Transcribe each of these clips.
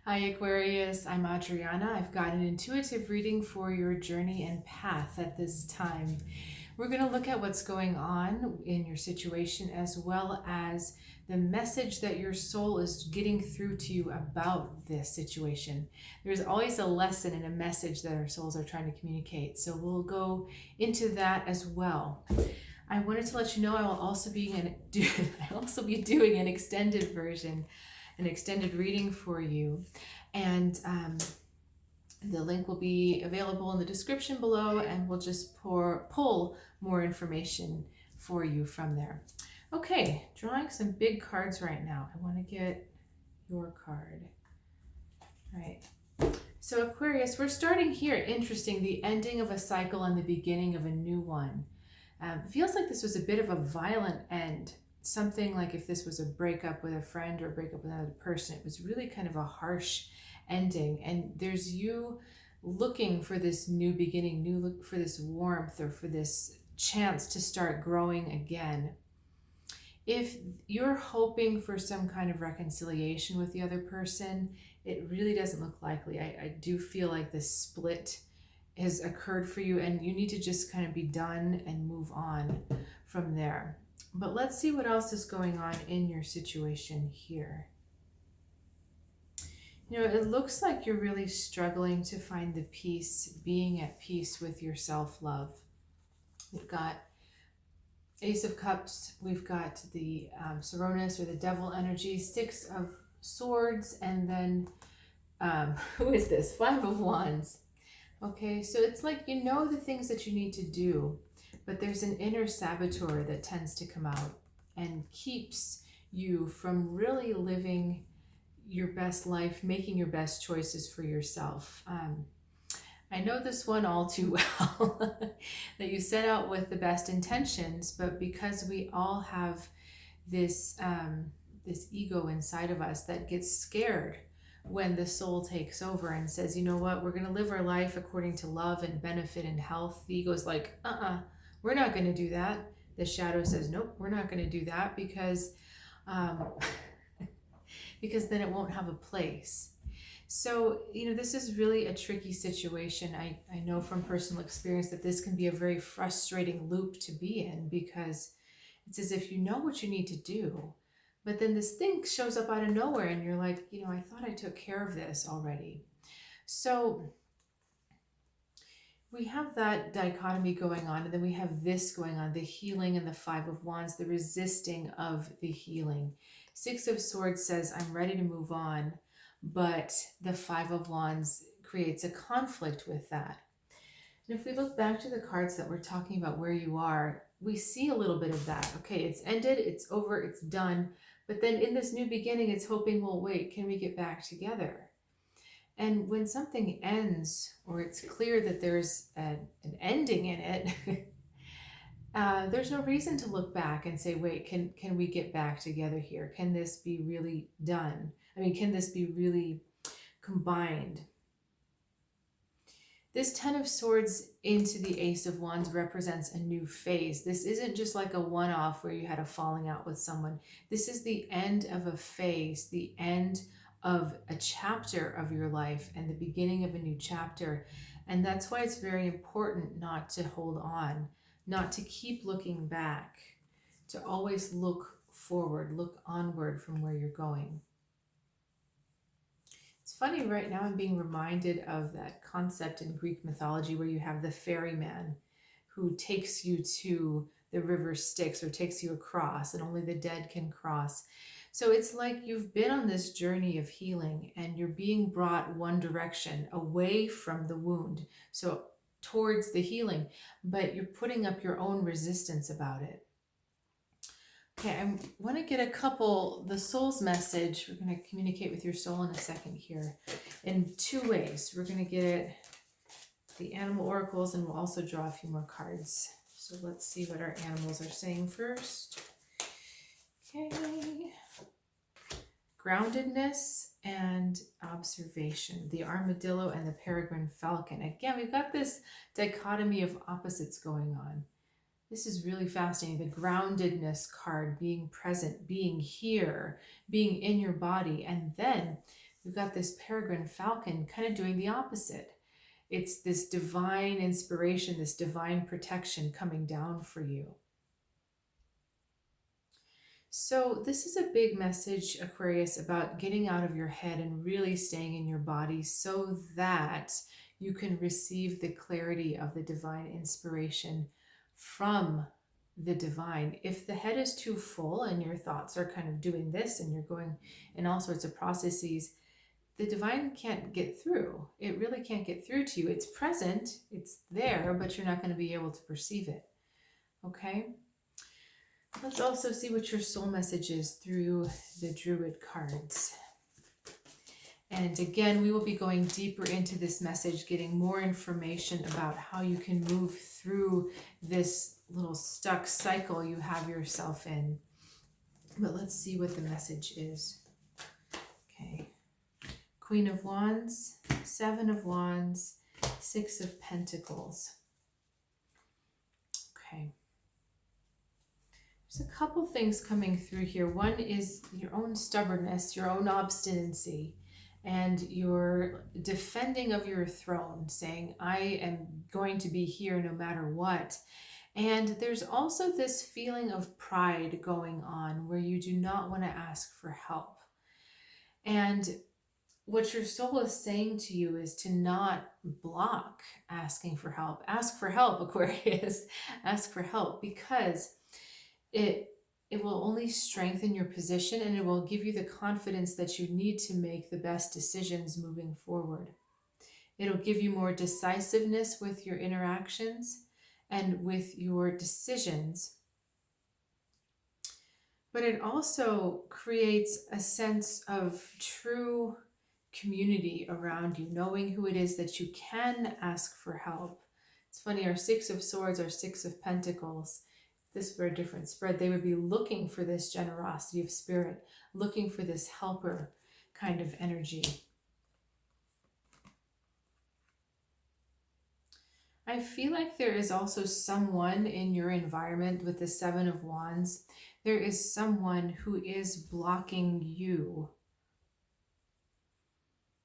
Hi Aquarius, I'm Adriana. I've got an intuitive reading for your journey and path at this time. We're going to look at what's going on in your situation as well as the message that your soul is getting through to you about this situation. There's always a lesson and a message that our souls are trying to communicate. So we'll go into that as well. I wanted to let you know I will also be doing an extended version, an extended reading for you, and the link will be available in the description below, and we'll just pull more information for you from there. Okay, drawing some big cards right now. I want to get your card. All right. So Aquarius, we're starting here. Interesting, the ending of a cycle and the beginning of a new one. It feels like this was a bit of a violent end. Something like if this was a breakup with a friend or a breakup with another person, it was really kind of a harsh ending. And there's you looking for this new beginning, look for this warmth or for this chance to start growing again. If you're hoping for some kind of reconciliation with the other person, it really doesn't look likely. I do feel like this split has occurred for you and you need to just kind of be done and move on from there. But let's see what else is going on in your situation here. You know, it looks like you're really struggling to find the peace, being at peace with your self-love. We've got Ace of Cups, we've got the Coronis or the Devil energy, Six of Swords, and then who is this? Five of Wands. Okay, so it's like you know the things that you need to do, but there's an inner saboteur that tends to come out and keeps you from really living your best life, making your best choices for yourself. I know this one all too well, that you set out with the best intentions, but because we all have this, this ego inside of us that gets scared when the soul takes over and says, you know what, we're going to live our life according to love and benefit and health. The ego is like, we're not going to do that. The shadow says, nope, we're not going to do that because because then it won't have a place. So, you know, this is really a tricky situation. I know from personal experience that this can be a very frustrating loop to be in because it's as if you know what you need to do, but then this thing shows up out of nowhere and you're like, you know, I thought I took care of this already. So we have that dichotomy going on, and then we have this going on, the healing and the Five of Wands, the resisting of the healing. Six of Swords says, I'm ready to move on, but the Five of Wands creates a conflict with that. And if we look back to the cards that we're talking about where you are, we see a little bit of that. Okay, it's ended, it's over, it's done. But then in this new beginning, it's hoping, well, wait, can we get back together? And when something ends, or it's clear that there's an ending in it, there's no reason to look back and say, wait, can we get back together here? Can this be really done? I mean, can this be really combined? This Ten of Swords into the Ace of Wands represents a new phase. This isn't just like a one-off where you had a falling out with someone. This is the end of a phase, the end of a chapter of your life and the beginning of a new chapter. And that's why it's very important not to hold on, not to keep looking back, to always look forward, look onward from where you're going. It's funny, right now I'm being reminded of that concept in Greek mythology where you have the ferryman who takes you to the river Styx or takes you across, and only the dead can cross. So it's like you've been on this journey of healing and you're being brought one direction, away from the wound, so towards the healing, but you're putting up your own resistance about it. Okay, I want to get the soul's message. We're going to communicate with your soul in a second here in two ways. We're going to get the animal oracles, and we'll also draw a few more cards. So let's see what our animals are saying first. Okay. Groundedness and observation, the armadillo and the peregrine falcon. Again, we've got this dichotomy of opposites going on. This is really fascinating. The groundedness card, being present, being here, being in your body, and then we've got this peregrine falcon kind of doing the opposite. It's this divine inspiration, this divine protection coming down for you. So this is a big message, Aquarius, about getting out of your head and really staying in your body so that you can receive the clarity of the divine inspiration from the divine. If the head is too full and your thoughts are kind of doing this and you're going in all sorts of processes, the divine can't get through. It really can't get through to you. It's present, it's there, but you're not going to be able to perceive it. Okay? Let's also see what your soul message is through the Druid cards. And again, we will be going deeper into this message, getting more information about how you can move through this little stuck cycle you have yourself in. But let's see what the message is. Okay. Queen of Wands, Seven of Wands, Six of Pentacles. Okay. There's a couple things coming through here. One is your own stubbornness, your own obstinacy, and your defending of your throne, saying, I am going to be here no matter what. And there's also this feeling of pride going on where you do not want to ask for help. And what your soul is saying to you is to not block asking for help. Ask for help, Aquarius. Ask for help, because it will only strengthen your position, and it will give you the confidence that you need to make the best decisions moving forward. It'll give you more decisiveness with your interactions and with your decisions. But it also creates a sense of true community around you, knowing who it is that you can ask for help. It's funny, our Six of Swords, our Six of Pentacles, this were a different spread. They would be looking for this generosity of spirit, looking for this helper kind of energy. I feel like there is also someone in your environment with the Seven of Wands. There is someone who is blocking you.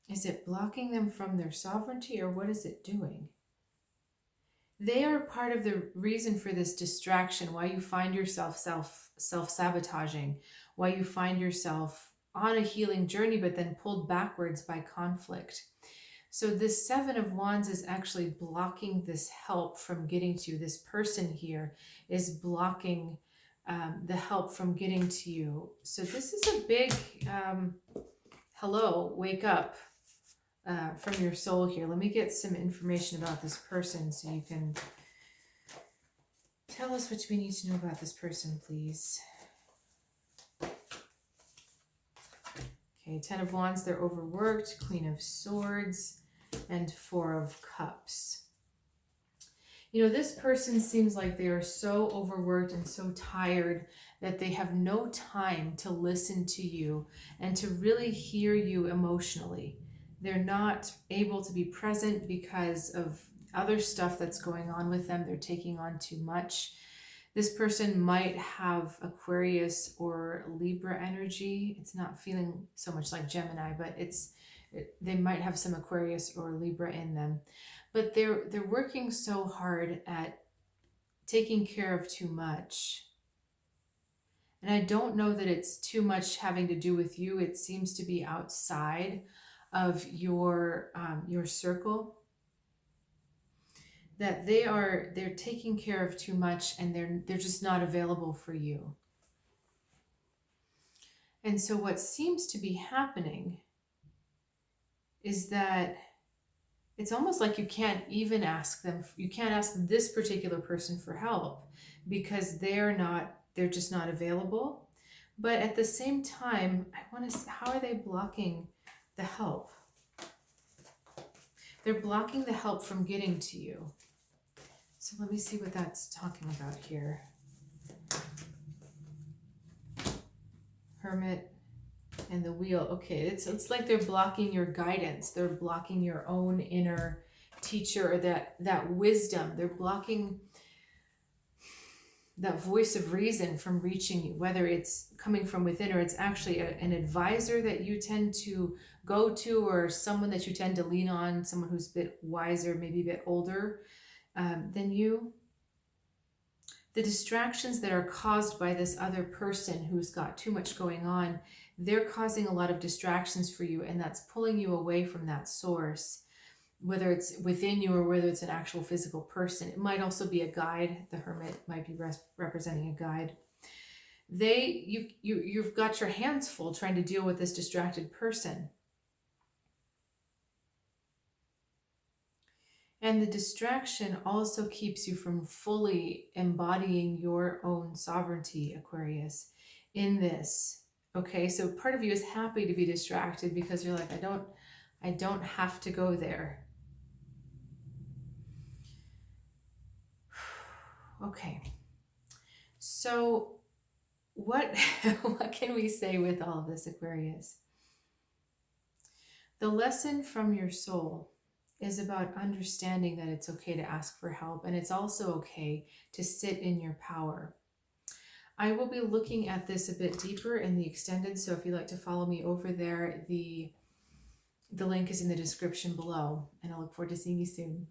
Is it blocking them from their sovereignty, or what is it doing? They are part of the reason for this distraction, why you find yourself self-sabotaging, why you find yourself on a healing journey, but then pulled backwards by conflict. So this Seven of Wands is actually blocking this help from getting to you. This person here is blocking the help from getting to you. So this is a big hello, wake up. From your soul here. Let me get some information about this person so you can tell us what we need to know about this person, please. Okay, Ten of Wands, they're overworked, Queen of Swords, and Four of Cups. You know, this person seems like they are so overworked and so tired that they have no time to listen to you and to really hear you emotionally. They're not able to be present because of other stuff that's going on with them. They're taking on too much. This person might have Aquarius or Libra energy. It's not feeling so much like Gemini, but they might have some Aquarius or Libra in them. But they're working so hard at taking care of too much. And I don't know that it's too much having to do with you. It seems to be outside of your circle, that they're taking care of too much, and they're just not available for you. And so what seems to be happening is that it's almost like you can't even ask them, you can't ask this particular person for help because they're just not available. But at the same time, how are they blocking the help? They're blocking the help from getting to you. So let me see what that's talking about here. Hermit and the Wheel. Okay, it's like they're blocking your guidance. They're blocking your own inner teacher, or that wisdom. They're blocking that voice of reason from reaching you, whether it's coming from within or it's actually an advisor that you tend to go-to or someone that you tend to lean on, someone who's a bit wiser, maybe a bit older than you. The distractions that are caused by this other person who's got too much going on, they're causing a lot of distractions for you, and that's pulling you away from that source, whether it's within you or whether it's an actual physical person. It might also be a guide. The hermit might be representing a guide. You've got your hands full trying to deal with this distracted person. And the distraction also keeps you from fully embodying your own sovereignty, Aquarius, in this. Okay, so part of you is happy to be distracted because you're like, I don't have to go there. Okay, so what can we say with all of this, Aquarius? The lesson from your soul is about understanding that it's okay to ask for help, and it's also okay to sit in your power. I will be looking at this a bit deeper in the extended, so if you'd like to follow me over there, the link is in the description below, and I look forward to seeing you soon.